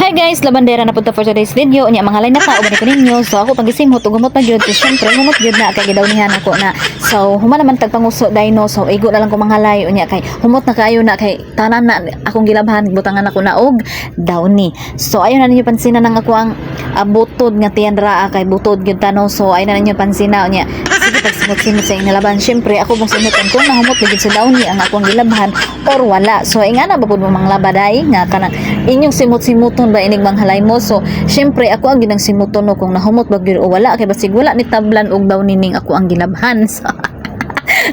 Hi guys, labandera na punta for today's video. Unya mga halay na tao ko ninyo. So ako pagisimhot ug gumot na gyud. Syempre humot gyud na kay gidawnihan ako na. So human naman tagpanguso dino. So igo na lang ko mga halay unya kay humot na kaayo na kay tanan na akong gilabhan butangan ako na og downy. So ayon na ninyo pansinan nang ako ang butod nga tiyanra kay butod gyud tano. So ayon na ninyo pansina unya. Sige pagsimot-simot sa inyong laban. Syempre ako mong simutan kung nahumot na gyud sa downy ang akong gilabhan or wala. So ingana ba pud mo mga labaday nga kanang inyong simut-simuton ba inig manghalay mo. So syempre ako ang ginang simuton no kung nahumot ba gyud o wala kay basig wala ni tablan og daw nining ako ang gilabhan.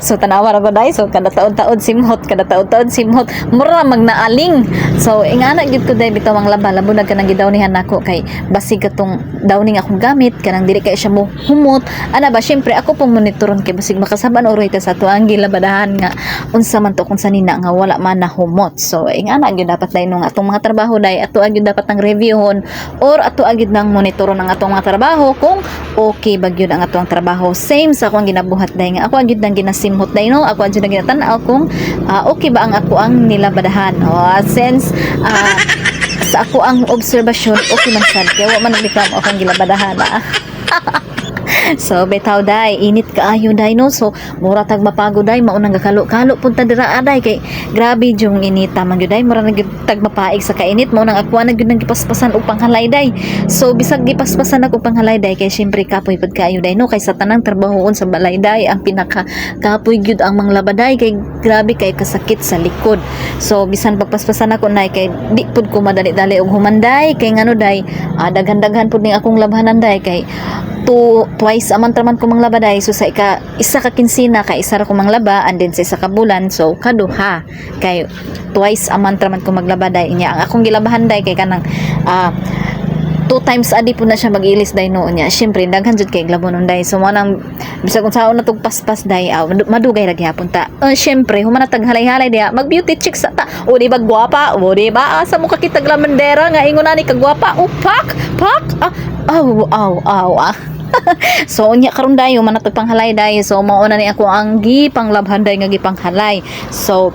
So tanawa ra ko dai. So kada taon-taon simhot mura magnaaling. So ingana gyud ko dai bitaw ang laba-labo na kanang gidawnihan nako kay basig katong downing akong gamit kanang dili kay siya mo humot ana ba. Syempre ako pong monitoron kay basig makasaban oroy ta sa tuang gilabadahan nga unsa man to kung sanina nga wala man na humot. So ingana gyud dapat dai nung atong mga trabaho dai ato gyud dapat nang reviewon or ato gyud nang monitoron ang atong mga trabaho kung okay ba gyud ang atong trabaho. Same sa akong ginabuhat dai nga ako gyud nang simhot dai no ako adyo nagitanaw kung okay ba ang ako ang nilabadahan since sa ako ang obserbasyon okay man sad kaya wa man nagreklamo akong gilabadahan So betaw dai init kaayo dai no. So mura tag mapagod dai maunang gakalo-kalo punta dira aday kay grabe jung inita man gyud dai mura nag tag mapaig sa kainit maunang ako na gyud nang gipaspasan og panghalay dai. So bisag gipaspasan ako panghalay dai kay syempre kapoy pud kaayo dai no kay sa tanang trabahoon sa balay dai ang pinaka kapoy gyud ang mga labaday kay grabe kay kasakit sa likod. So bisan pagpaspasan ako nay kay di pud ko madali-dali og humanday kay ngano dai daghan-daghan pud ning akong labhanan dai kay twice aman traman ko manglaba dai. So sa isa ka kinsina ka isa ra ko manglaba and then sa isa ka bulan so kaduha kay twice aman traman ko maglaba dai nya ang akong gilabahan dai kay kanang 2 times adi po na siya mag-ilis dai no nya syempre daghan jud kay glabonon dai. So mo nang bisag kung saon na tug paspas dai madugay ra gyapon ta. Syempre human na taghalay-halay dia mag beauty check sa ta o di ba gwapa o di ba asa mo kakita glamandera nga ingon na ni kagwapa pak so unya karon dayo man natog panghalay dayo. So mao na ni ako ang gipanglabhan day nga gipanghalay. So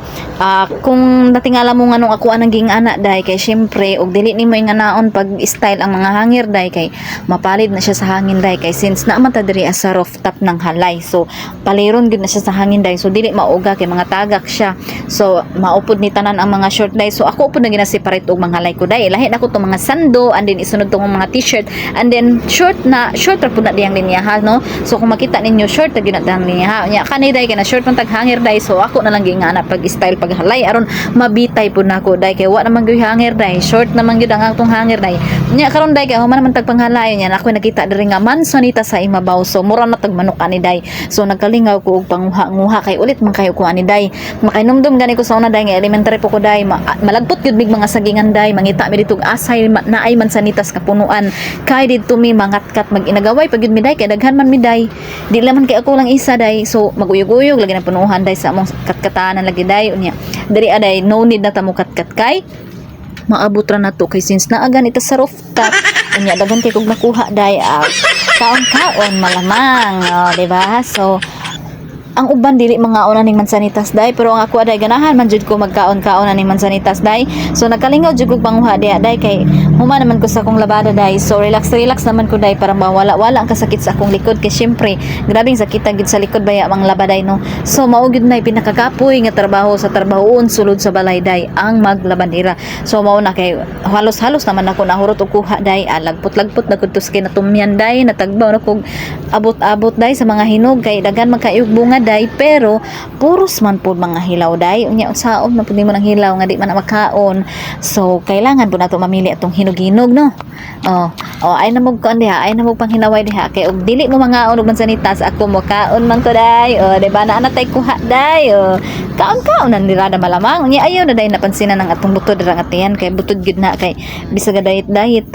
kung natingala mo nganong ako anang gingana day kay syempre og dili nimo inganaon pag style ang mga hangir day kay mapalid na siya sa hangin day kay since naman ta diri sa rooftop ng halay. So paliron gid na siya sa hangin day so dili mauga kay mga tagak siya. So maupod ni tanan ang mga short day. So ako upod na gina-separate og manghalay ko day. Lahi na ko tong mga sando and then isunod tong mga t-shirt and then short ra pud na diyang linyaha no. So kung makita ninyo short na ginatang linyaha nya kanay day kay na short man tag hanger day. So ako na lang gingana pag style pag halay aron mabitay pud nako day kay wa naman gyud hanger day short naman gyud ang atong hanger day nya karon day kay human naman tag panghalay nya ako nakita diri nga mansonita sa imabaw. So mura na tag manok ani day. So nagkalingaw ko og panguha kay ulit man kayo ko ani day makainomdom gani ko sa una day nga elementary po ko day malagpot gyud mig mga sagingan day mangita mi ditog asay naay mansanitas kapunuan kay didto mi mangatkat mag-inagaway pag yun mi day kay daghan man mi day di laman kay ako lang isa day. So maguyog-uyog lagi na punuhan day sa among katkatanan lagi day unya diri aday no need na ta mo katkat kay maabot ra na to kay since naagan ita sa rooftop unya daghan kay kog nakuha day kaon malamang di ba. So ang uban dili mga una ning mansanitas day pero ang ako aday ganahan man jud ko magkaon-kaon ning mansanitas day. So nakalingaw jud ko panguha day kay human naman ko sa akong labada day. So relax naman ko day para mawala ang kasakit sa akong likod kay syempre grabing sakitan gid sa likod baya mga labaday no. So mao gid nay pinakakapoy nga trabaho sa trabahoon sulod sa balay day ang maglabandera. So mao na kay halos naman ako nahurot og kuha day lagpot na kudtos kay natumyan day natagbaw na kog abot-abot day sa mga hinog kay daghan man kayog bunga day pero puros man po mga hilaw day unya unsaon man pud nimo nang hilaw nga di man makaon. So kailangan po nato mamili atong hinog-hinog no. Ay na mo ko diha ay na mo panghinaway diha kay og dili mo mga og mansanitas ako mo kaon man ko day di ba na tay kuha day kaon nan dirada malamang unya ayaw na day napansinan ang atong butod ra nga tiyan kay butod gid na kay bisag diet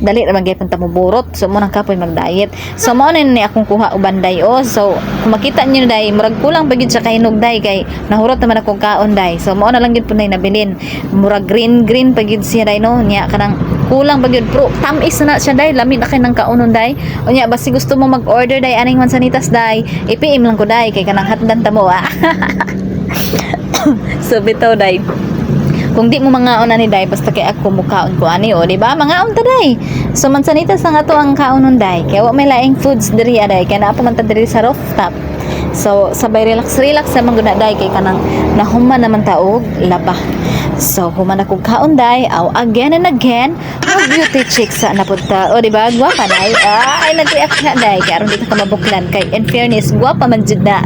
dali ra magyapon ta mo burot. So mo nang kapoy mag-diet. So mao na ni akong kuha uban day so kung makita niyo day murag kulang pa gyud sa kahinog day kay nahurot naman akong kaon day. So mao na lang gyud punay nabilin murag green pa gyud siya day no nya kanang kulang pa gyud pro tamis na siya day lami na kay nang kaunon day unya basi gusto mo mag-order day aning mansanitas day ipiim lang ko day kay kanang hatdan ta mo So bitaw day kung di mo mangaon ani day basta kay ako mukaon ko ani o di ba mangaon ta day. So mansanitas na nga to ang kaonon day kay wa may laing foods diri aday kay naa pa man ta diri sa rooftop. So sabay relax sa mangguna day kay kanang nahuman naman ta og laba. So human ako kaon day aw again and again og beauty chicks sa napunta o di ba gwapa day ay nag-react na day kay aron di ka mabuklan kay in fairness gwapa man jud na